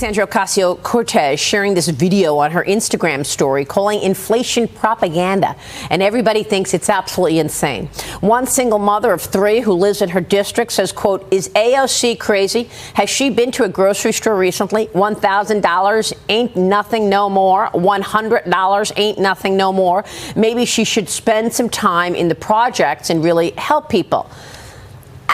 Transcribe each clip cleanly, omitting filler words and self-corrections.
Alexandria Ocasio-Cortez sharing this video on her Instagram story calling inflation propaganda, and everybody thinks it's absolutely insane. One single mother of three who lives in her district says, quote, "Is AOC crazy? Has she been to a grocery store recently? $1,000 ain't nothing no more. $100 ain't nothing no more. Maybe she should spend some time in the projects and really help people."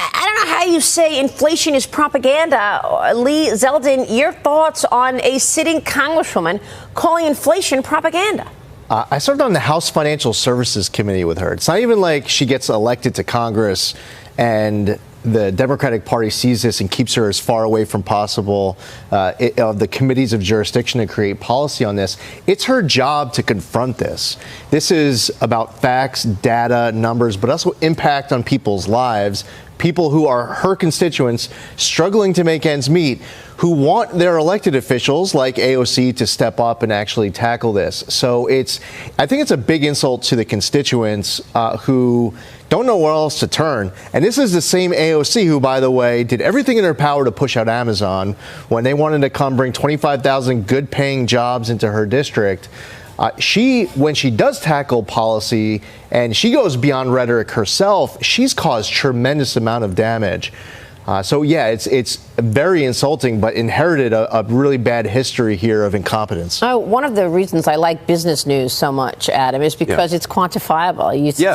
I don't know how you say inflation is propaganda. Lee Zeldin, your thoughts on a sitting congresswoman calling inflation propaganda? I served on the House Financial Services Committee with her. It's not even like she gets elected to Congress and the Democratic Party sees this and keeps her as far away from possible of the committees of jurisdiction to create policy on this. It's her job to confront this. This is about facts, data, numbers, but also impact on people's lives. People who are her constituents struggling to make ends meet, who want their elected officials like AOC to step up and actually tackle this. So I think it's a big insult to the constituents who don't know where else to turn. And this is the same AOC who, by the way, did everything in her power to push out Amazon when they wanted to come bring 25,000 good paying jobs into her district. When she does tackle policy and she goes beyond rhetoric herself, she's caused tremendous amount of damage. So, yeah, it's very insulting, but inherited a really bad history here of incompetence. One of the reasons I like business news so much, Adam, is because it's quantifiable.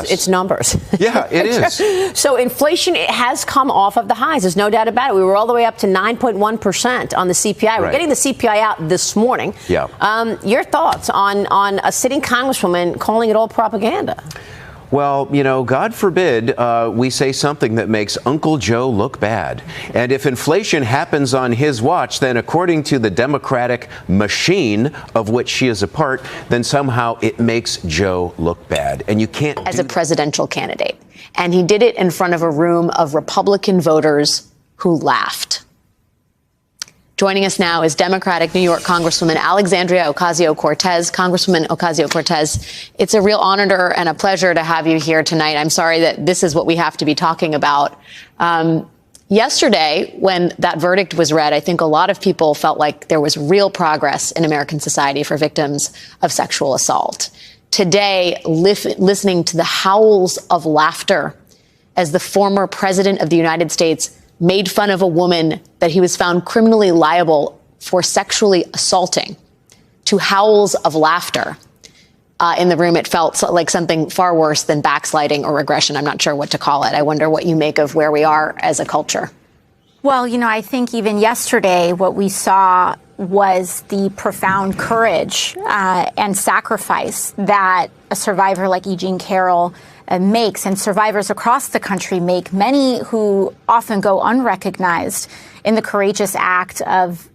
It's numbers. Yeah, it is. So inflation has come off of the highs. There's no doubt about it. We were all the way up to 9.1% on the CPI. Right. We're getting the CPI out this morning. Yeah. Your thoughts on a sitting congresswoman calling it all propaganda? Well, God forbid we say something that makes Uncle Joe look bad. And if inflation happens on his watch, then according to the Democratic machine of which she is a part, then somehow it makes Joe look bad. And you can't. As a presidential candidate. And he did it in front of a room of Republican voters who laughed. Joining us now is Democratic New York Congresswoman Alexandria Ocasio-Cortez. Congresswoman Ocasio-Cortez, it's a real honor and a pleasure to have you here tonight. I'm sorry that this is what we have to be talking about. Yesterday, when that verdict was read, I think a lot of people felt like there was real progress in American society for victims of sexual assault. Today, listening to the howls of laughter as the former president of the United States made fun of a woman that he was found criminally liable for sexually assaulting, to howls of laughter in the room. It felt like something far worse than backsliding or regression. I'm not sure what to call it. I wonder what you make of where we are as a culture. Well, I think even yesterday what we saw was the profound courage and sacrifice that a survivor like E. Jean Carroll makes, and survivors across the country make, many who often go unrecognized in the courageous act of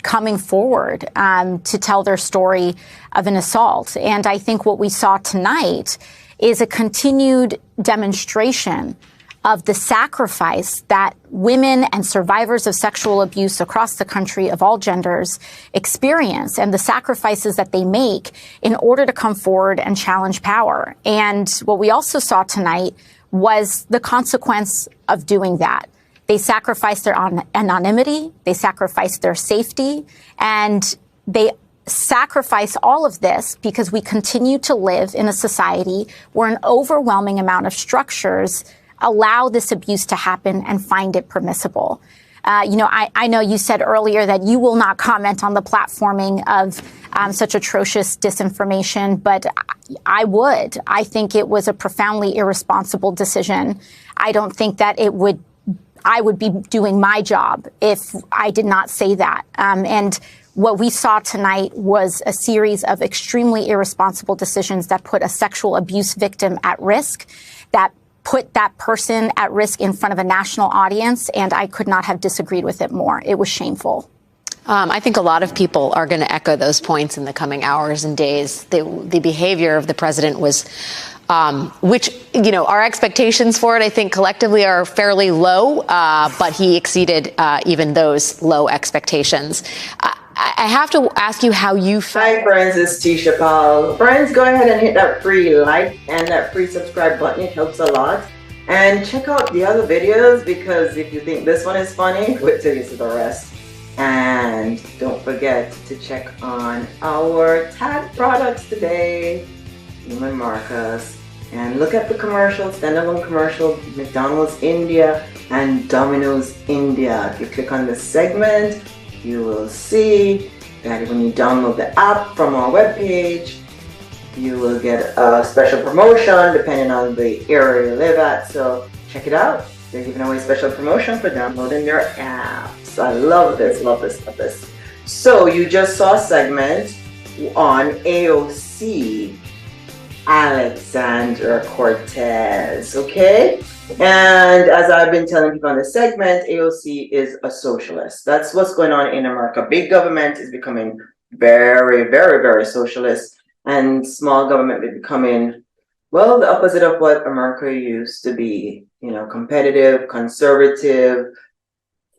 coming forward to tell their story of an assault. And I think what we saw tonight is a continued demonstration of the sacrifice that women and survivors of sexual abuse across the country of all genders experience, and the sacrifices that they make in order to come forward and challenge power. And what we also saw tonight was the consequence of doing that. They sacrificed their anonymity, they sacrificed their safety, and they sacrifice all of this because we continue to live in a society where an overwhelming amount of structures allow this abuse to happen and find it permissible. I know you said earlier that you will not comment on the platforming of such atrocious disinformation, but I would. I think it was a profoundly irresponsible decision. I don't think that I would be doing my job if I did not say that. And what we saw tonight was a series of extremely irresponsible decisions that put a sexual abuse victim at risk, that put that person at risk in front of a national audience, and I could not have disagreed with it more. It was shameful. I think a lot of people are going to echo those points in the coming hours and days. The behavior of the president was, our expectations for it, I think, collectively are fairly low, but he exceeded even those low expectations. I have to ask you how you felt. Hi, friends. It's Tisha Paul. Friends, go ahead and hit that free like and that free subscribe button. It helps a lot. And check out the other videos, because if you think this one is funny, wait till you see the rest. And don't forget to check on our tag products today, Neiman Marcus. And look at the commercial, standalone commercial, McDonald's India and Domino's India. If you click on the segment, you will see that when you download the app from our webpage, you will get a special promotion depending on the area you live at. So check it out. They're giving away special promotion for downloading their apps. I love this, love this, love this. So you just saw a segment on AOC Alexander Cortez, okay? And as I've been telling people on the segment, AOC is a socialist. That's what's going on in America. Big government is becoming very, very, very socialist, and small government is becoming, well, the opposite of what America used to be. You know, competitive, conservative,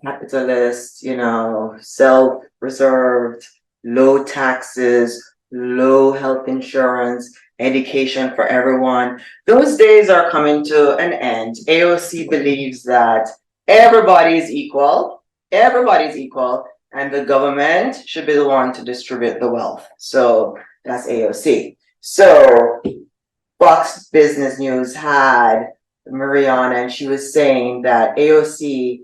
capitalist, you know, self-reserved, low taxes, low health insurance, education for everyone. Those days are coming to an end. AOC believes that everybody is equal, and the government should be the one to distribute the wealth. So that's AOC. So Fox Business News had Mariana, and she was saying that AOC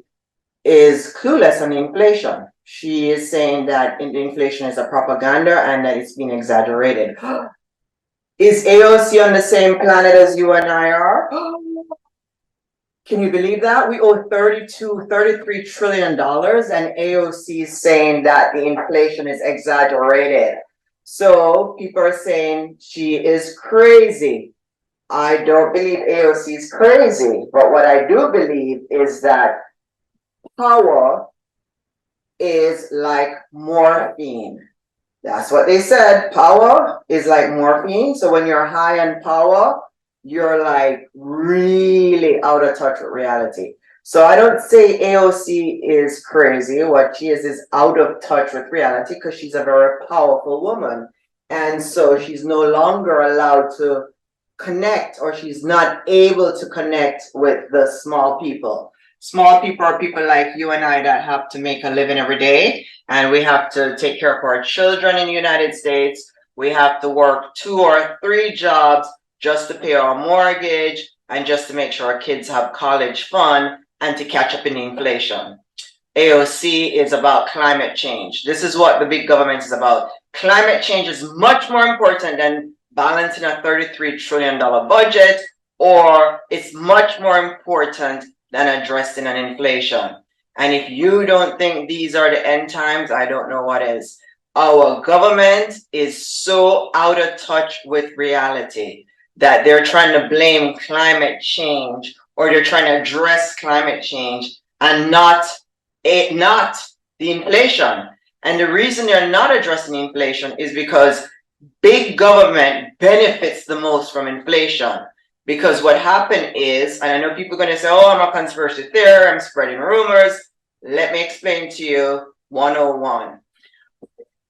is clueless on inflation. She is saying that the inflation is a propaganda and that it's been exaggerated. Is AOC on the same planet as you and I are? Can you believe that? We owe $33 trillion, and AOC is saying that the inflation is exaggerated. So people are saying she is crazy. I don't believe AOC is crazy, but what I do believe is that power is like morphine. That's what they said. Power is like morphine. So when you're high on power, you're like really out of touch with reality. So I don't say AOC is crazy. What she is out of touch with reality because she's a very powerful woman. And so she's no longer allowed to connect, or she's not able to connect with the small people. Small people are people like you and I that have to make a living every day, and we have to take care of our children in the United States. We have to work 2 or 3 jobs just to pay our mortgage and just to make sure our kids have college fund and to catch up in inflation. AOC is about climate change. This is what the big government is about. Climate change is much more important than balancing a $33 trillion budget, or it's much more important than addressing an inflation. And if you don't think these are the end times, I don't know what is. Our government is so out of touch with reality that they're trying to blame climate change, or they're trying to address climate change and not the inflation. And the reason they're not addressing inflation is because big government benefits the most from inflation. Because what happened is, and I know people are going to say, oh, I'm a conspiracy theorist, I'm spreading rumors. Let me explain to you 101.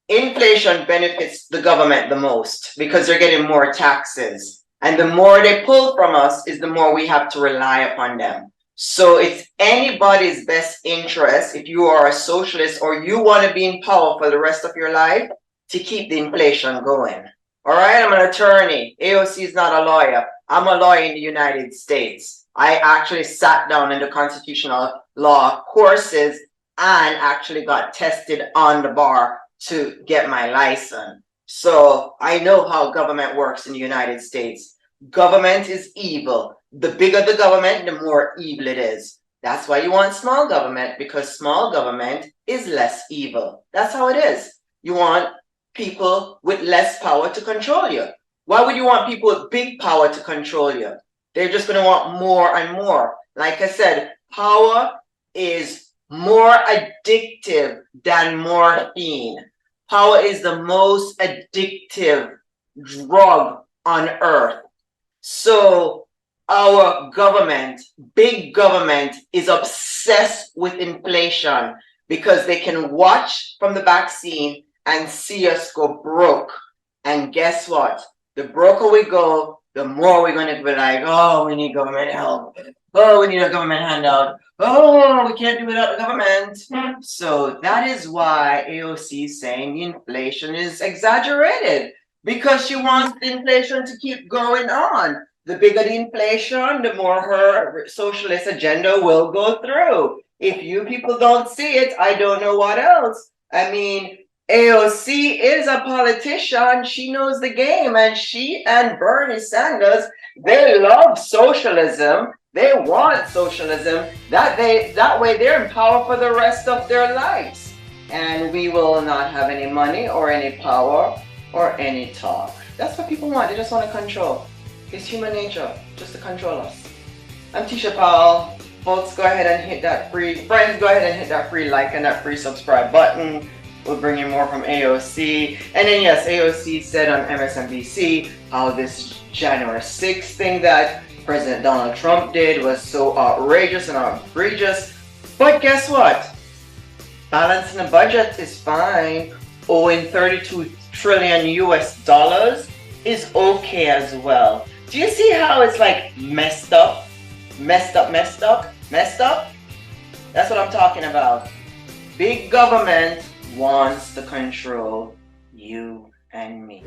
Inflation benefits the government the most because they're getting more taxes. And the more they pull from us is the more we have to rely upon them. So it's anybody's best interest, if you are a socialist or you want to be in power for the rest of your life, to keep the inflation going. All right, I'm an attorney. AOC is not a lawyer. I'm a lawyer in the United States. I actually sat down in the constitutional law courses and actually got tested on the bar to get my license. So I know how government works in the United States. Government is evil. The bigger the government, the more evil it is. That's why you want small government, because small government is less evil. That's how it is. You want people with less power to control you. Why would you want people with big power to control you? They're just going to want more and more. Like I said, power is more addictive than morphine. Power is the most addictive drug on earth. So our government, big government, is obsessed with inflation because they can watch from the back scene and see us go broke. And guess what? The broker we go, the more we're going to be like, oh, we need government help. Oh, we need a government handout. Oh, we can't do without the government. So that is why AOC is saying the inflation is exaggerated, because she wants the inflation to keep going on. The bigger the inflation, the more her socialist agenda will go through. If you people don't see it, I don't know what else. I mean, AOC is a politician. She knows the game, and she and Bernie Sanders, they love socialism. They want socialism. That way they're in power for the rest of their lives. And we will not have any money or any power or any talk. That's what people want. They just want to control. It's human nature, just to control us. I'm Tisha Powell. Folks, go ahead and hit that free, friends, go ahead and hit that free like and that free subscribe button. We'll bring you more from AOC. And then yes, AOC said on MSNBC how this January 6th thing that President Donald Trump did was so outrageous and egregious. But guess what? Balancing the budget is fine. Owing 32 trillion US dollars is okay as well. Do you see how it's like messed up? Messed up? That's what I'm talking about. Big government wants to control you and me.